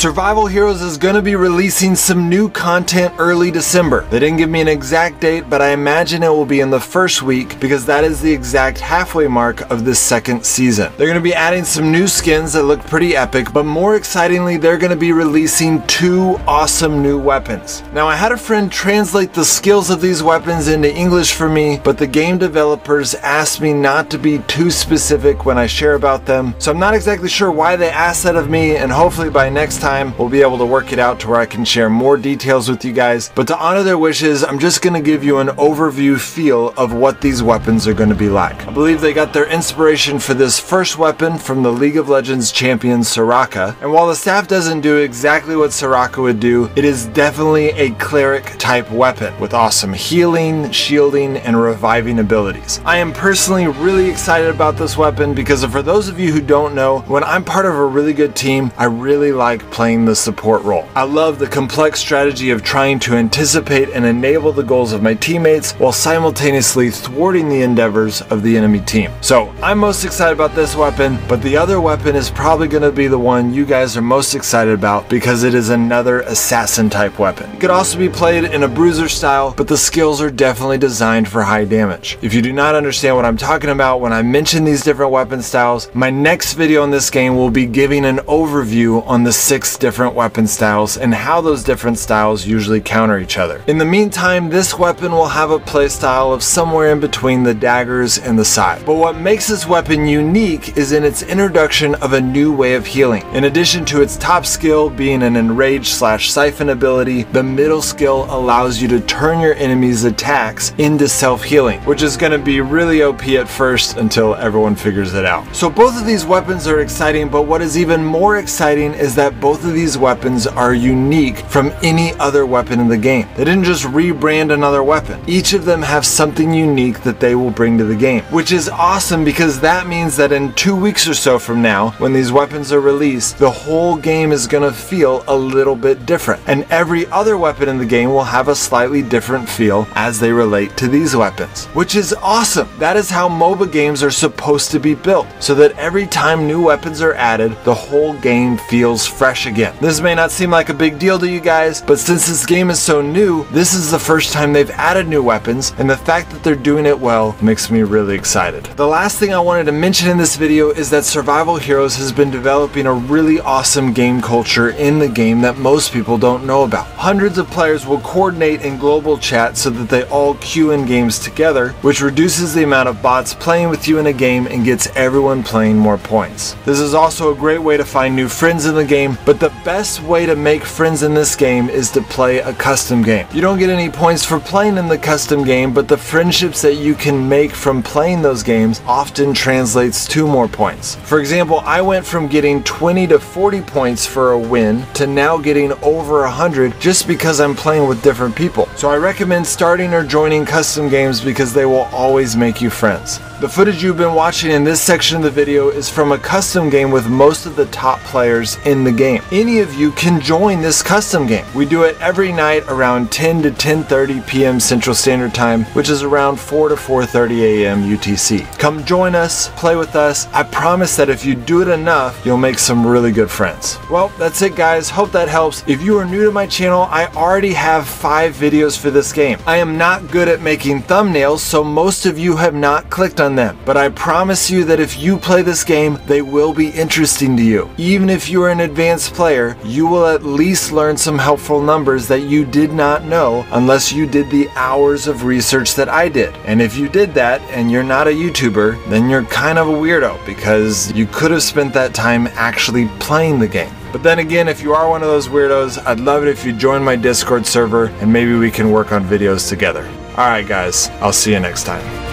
Survival Heroes is going to be releasing some new content early December. They didn't give me an exact date, but I imagine it will be in the first week because that is the exact halfway mark of this second season. They're going to be adding some new skins that look pretty epic, but more excitingly, they're going to be releasing 2 awesome new weapons. Now, I had a friend translate the skills of these weapons into English for me, but the game developers asked me not to be too specific when I share about them, so I'm not exactly sure why they asked that of me, and hopefully by next time we'll be able to work it out to where I can share more details with you guys. But to honor their wishes, I'm just going to give you an overview feel of what these weapons are going to be like. I believe they got their inspiration for this first weapon from the League of Legends champion Soraka, and while the staff doesn't do exactly what Soraka would do, it is definitely a cleric type weapon with awesome healing, shielding, and reviving abilities. I am personally really excited about this weapon because for those of you who don't know, when I'm part of a really good team, I really like playing the support role. I love the complex strategy of trying to anticipate and enable the goals of my teammates while simultaneously thwarting the endeavors of the enemy team. So I'm most excited about this weapon, but the other weapon is probably going to be the one you guys are most excited about because it is another assassin type weapon. It could also be played in a bruiser style, but the skills are definitely designed for high damage. If you do not understand what I'm talking about when I mention these different weapon styles, my next video on this game will be giving an overview on the 6 different weapon styles and how those different styles usually counter each other. In the meantime, this weapon will have a playstyle of somewhere in between the daggers and the scythe. But what makes this weapon unique is in its introduction of a new way of healing. In addition to its top skill being an enrage/siphon ability, the middle skill allows you to turn your enemy's attacks into self-healing, which is going to be really OP at first until everyone figures it out. So both of these weapons are exciting, but what is even more exciting is that both of these weapons are unique from any other weapon in the game. They didn't just rebrand another weapon. Each of them have something unique that they will bring to the game, which is awesome because that means that in 2 weeks or so from now, when these weapons are released, the whole game is going to feel a little bit different, and every other weapon in the game will have a slightly different feel as they relate to these weapons, which is awesome. That is how MOBA games are supposed to be built, so that every time new weapons are added, the whole game feels fresh again. This may not seem like a big deal to you guys, but since this game is so new, this is the first time they've added new weapons, and the fact that they're doing it well makes me really excited. The last thing I wanted to mention in this video is that Survival Heroes has been developing a really awesome game culture in the game that most people don't know about. Hundreds of players will coordinate in global chat so that they all queue in games together, which reduces the amount of bots playing with you in a game and gets everyone playing more points. This is also a great way to find new friends in the game, but the best way to make friends in this game is to play a custom game. You don't get any points for playing in the custom game, but the friendships that you can make from playing those games often translates to more points. For example, I went from getting 20 to 40 points for a win to now getting over 100 just because I'm playing with different people. So I recommend starting or joining custom games because they will always make you friends. The footage you've been watching in this section of the video is from a custom game with most of the top players in the game. Any of you can join this custom game. We do it every night around 10 to 10:30 p.m. Central Standard Time, which is around 4 to 4:30 a.m. UTC. Come join us, play with us. I promise that if you do it enough, you'll make some really good friends. Well, that's it guys. Hope that helps. If you are new to my channel, I already have 5 videos for this game. I am not good at making thumbnails, so most of you have not clicked on them, but I promise you that if you play this game, they will be interesting to you. Even if you are an advanced player, you will at least learn some helpful numbers that you did not know unless you did the hours of research that I did. And if you did that and you're not a YouTuber, then you're kind of a weirdo because you could have spent that time actually playing the game. But then again, if you are one of those weirdos, I'd love it if you join my Discord server and maybe we can work on videos together. Alright guys, I'll see you next time.